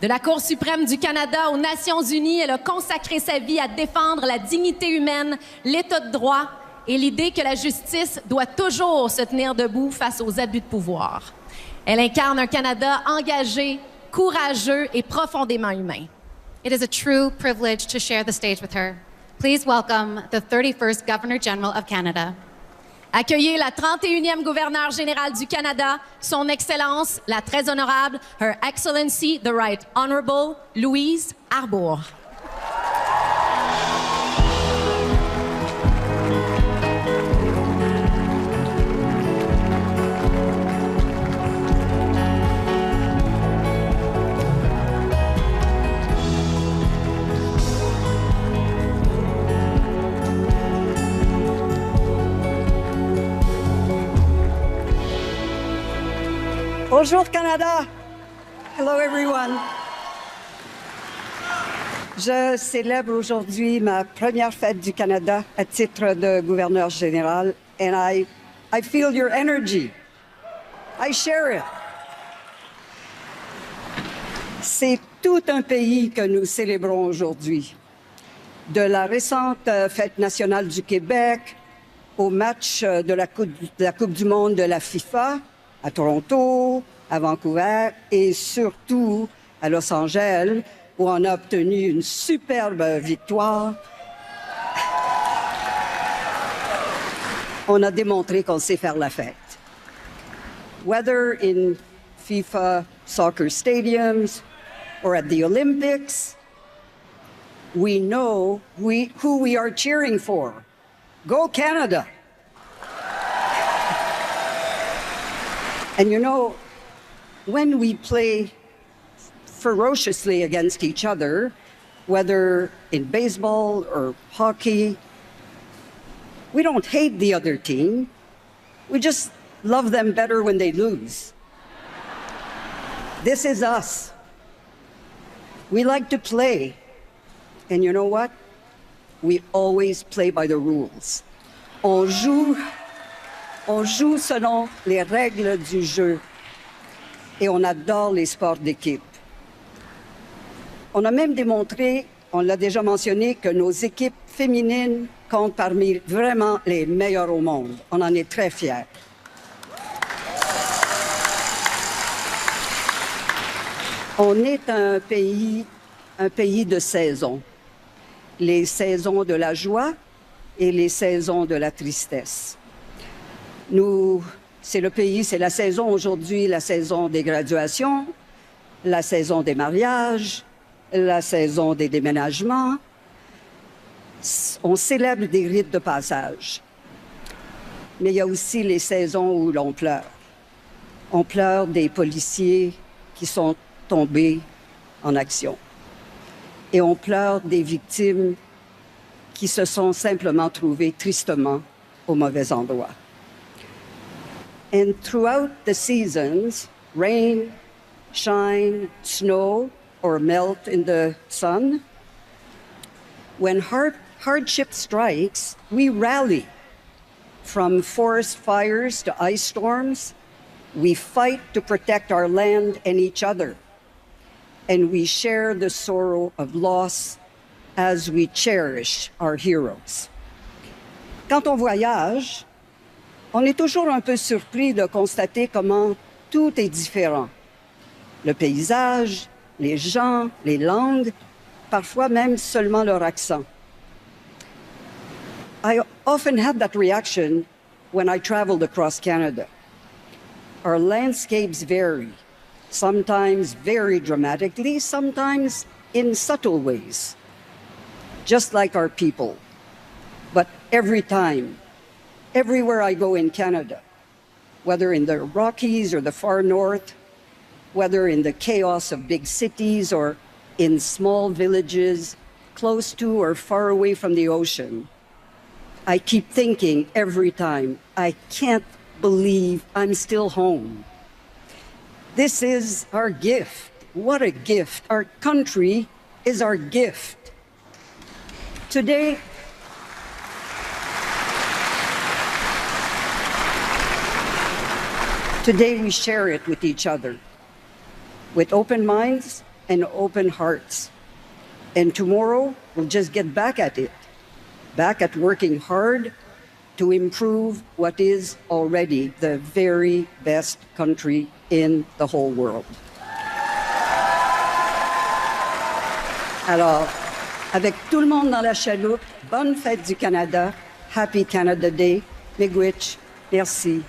De la Cour suprême du Canada aux Nations unies, elle a consacré sa vie à défendre la dignité humaine, l'État de droit et l'idée que la justice doit toujours se tenir debout face aux abus de pouvoir. Elle incarne un Canada engagé, courageux et profondément humain. It is a true privilege to share the stage with her. Please welcome the 31st Governor General of Canada. Accueillez la 31e gouverneure générale du Canada, Son Excellence, la très honorable, Her Excellency, the Right Honorable, Louise Arbour. Bonjour Canada! Hello everyone! Je célèbre aujourd'hui ma première fête du Canada à titre de gouverneur général and I feel your energy. I share it. C'est tout un pays que nous célébrons aujourd'hui. De la récente fête nationale du Québec au match de la Coupe du monde de la FIFA, à Toronto, à Vancouver et surtout à Los Angeles, où on a obtenu une superbe victoire. On a démontré qu'on sait faire la fête. Whether in FIFA soccer stadiums or at the Olympics, we know who we are cheering for. Go Canada! And you know, when we play ferociously against each other, whether in baseball or hockey, we don't hate the other team. We just love them better when they lose. This is us. We like to play. And you know what? We always play by the rules. On joue selon les règles du jeu et on adore les sports d'équipe. On a même démontré, on l'a déjà mentionné, que nos équipes féminines comptent parmi vraiment les meilleures au monde. On en est très fiers. On est un pays de saisons. Les saisons de la joie et les saisons de la tristesse. C'est la saison aujourd'hui, la saison des graduations, la saison des mariages, la saison des déménagements. On célèbre des rites de passage. Mais il y a aussi les saisons où l'on pleure. On pleure des policiers qui sont tombés en action. Et on pleure des victimes qui se sont simplement trouvées tristement au mauvais endroit. And throughout the seasons, rain, shine, snow, or melt in the sun, when hardship strikes, we rally. From forest fires to ice storms, we fight to protect our land and each other. And we share the sorrow of loss as we cherish our heroes. Quand on voyage, on est toujours un peu surpris de constater comment tout est différent. Le paysage, les gens, les langues, parfois même seulement leur accent. I often had that reaction when I traveled across Canada. Our landscapes vary, sometimes very dramatically, sometimes in subtle ways, just like our people. But every time, everywhere I go in Canada, whether in the Rockies or the far north, whether in the chaos of big cities or in small villages close to or far away from the ocean, I keep thinking every time, I can't believe I'm still home. This is our gift. What a gift. Our country is our gift. Today we share it with each other, with open minds and open hearts. And tomorrow, we'll just get back at it, back at working hard to improve what is already the very best country in the whole world. Alors, avec tout le monde dans la chaloupe, bonne fête du Canada, Happy Canada Day, Miigwech, merci.